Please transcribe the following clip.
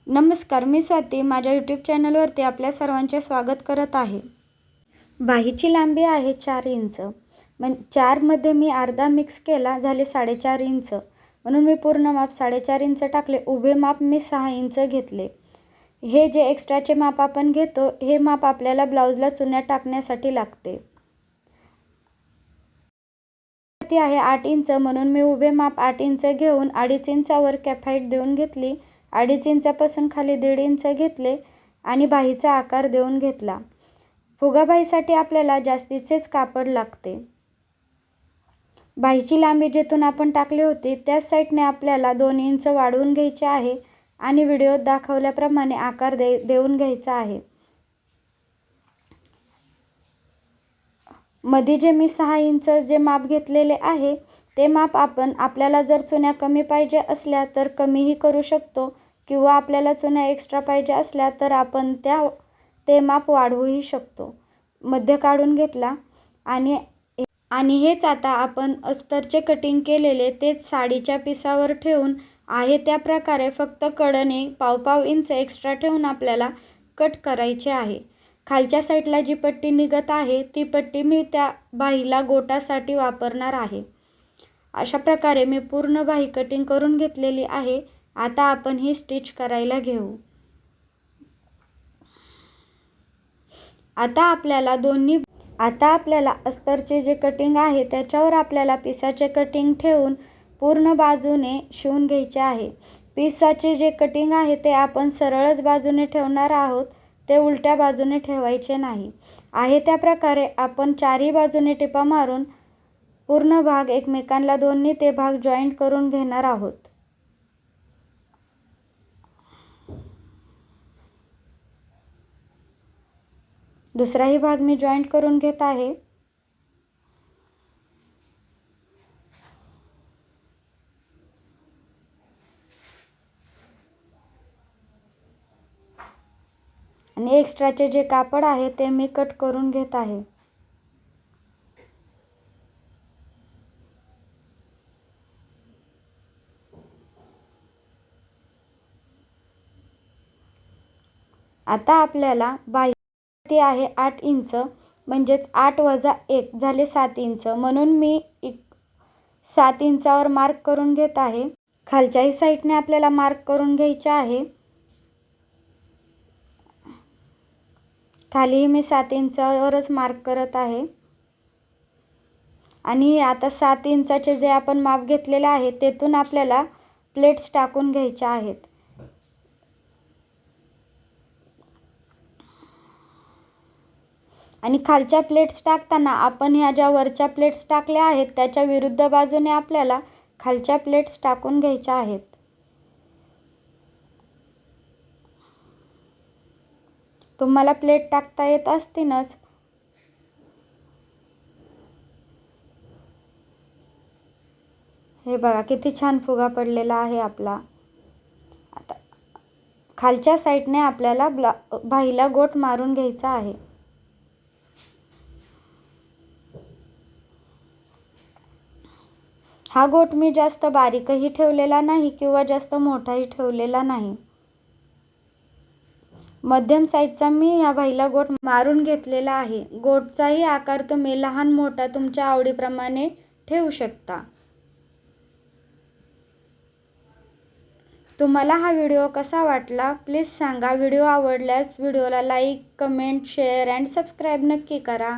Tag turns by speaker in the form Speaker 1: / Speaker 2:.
Speaker 1: नमस्कार, मी स्वाती माझ्या यूट्यूब चॅनलवरती आपल्या सर्वांचे स्वागत करत आहे। बाहीची लांबी आहे 4 इंच। 4मध्ये मी अर्धा मिक्स केला, झाले 4.5 इंच। म्हणून मी पूर्ण माप 4.5 इंच टाकले। उभे माप मी 6 इंच घेतले। हे जे एक्स्ट्राचे माप आपण घेतो हे माप आपल्याला ब्लाउजला चुन्या टाकण्यासाठी लागते। ती आहे 8 इंच, म्हणून मी उभे माप 8 इंच घेऊन 2.5 इंचावर कॅप हाईट देऊन घेतली। 2.5 इंचापासून खाली 1.5 इंच घेतले आणि बाहीचा आकार देऊन घेतला। फुगाबाहीसाठी आपल्याला जास्तीचेच कापड लागते। बाहीची लांबी जेथून आपण टाकली होती त्याच साईडने आपल्याला 2 इंच वाढवून घ्यायचे आहे आणि व्हिडिओत दाखवल्याप्रमाणे आकार देऊन घ्यायचा आहे। मध्ये जे मी 6 इंच जे माप घेतलेले आहे ते माप आपण आपल्याला जर चुन्या कमी पाहिजे असल्या तर कमीही करू शकतो किंवा आपल्याला चुन्या एक्स्ट्रा पाहिजे असल्या तर आपण ते माप वाढवूही शकतो। मध्य काढून घेतला आणि हेच आता आपण अस्तरचे कटिंग केलेले तेच साडीच्या पिसावर ठेवून आहे त्या प्रकारे फक्त कडेने पाव इंच एक्स्ट्रा ठेवून आपल्याला कट करायचे आहे। खालच्या साईडला जी पट्टी निघत आहे ती पट्टी मी त्या बाहीला गोटासाठी वापरणार आहे। अशा प्रकारे मी पूर्ण बाही कटिंग करून घेतलेली आहे। आता आपण ही स्टिच करायला घेऊ। आता आपल्याला अस्तरचे जे कटिंग आहे त्याच्यावर आपल्याला पिसाचे कटिंग ठेवून पूर्ण बाजूने शिवून घ्यायचे आहे। पिसाचे जे कटिंग आहे ते आपण सरळच बाजूने ठेवणार आहोत, ते उलट्या बाजूने ठेवायचे नाही। आहे त्या प्रकारे आपण चारही बाजूने टिपा मारून पूर्ण भाग एकमेकांना दोन्ही ते भाग जॉईंट करून घेणार आहोत। दुसराही भाग मी जॉईंट करून घेत आहे। आणि एक्स्ट्राचे जे कापड आहे ते मी कट करून घेत आहे। आता आपल्याला बाही आहे 8 इंच, म्हणजेच 8 - 1 झाले 7 इंच, म्हणून मी 7 इंचावर मार्क करून घेत आहे। खालच्याही साईडने आपल्याला मार्क करून घ्यायचे आहे। खालीही मी 7 इंचावरच मार्क करत आहे। आणि आता 7 इंचाचे जे आपण माप घेतलेले आहे तेथून आपल्याला प्लेट्स टाकून घ्यायच्या आहेत। आणि खालच्या प्लेट्स टाकताना आपण ह्या ज्या वरच्या प्लेट्स टाकल्या आहेत त्याच्या विरुद्ध बाजूने आपल्याला खालच्या प्लेट्स टाकून घ्यायच्या आहेत। तुम्हाला प्लेट टाकता येत असतीलच। हे बघा किती छान फुगा पडलेला आहे आपला। आता खालच्या साईडने आपल्याला बाहीला गोट मारून घ्यायचा आहे। हा गोट मी जास्त बारीकही ठेवलेला नाही किंवा जास्त मोठाही ठेवलेला नाही। मध्यम साईजचा मी या बाहीला गोट मारून घेतलेला आहे। गोटचाही आकार तुम्ही लहान मोठा तुमच्या आवडीप्रमाणे ठेवू शकता। तुम्हाला हा व्हिडिओ कसा वाटला प्लीज सांगा। व्हिडिओ आवडल्यास व्हिडिओला like, comment, share and subscribe नक्की करा।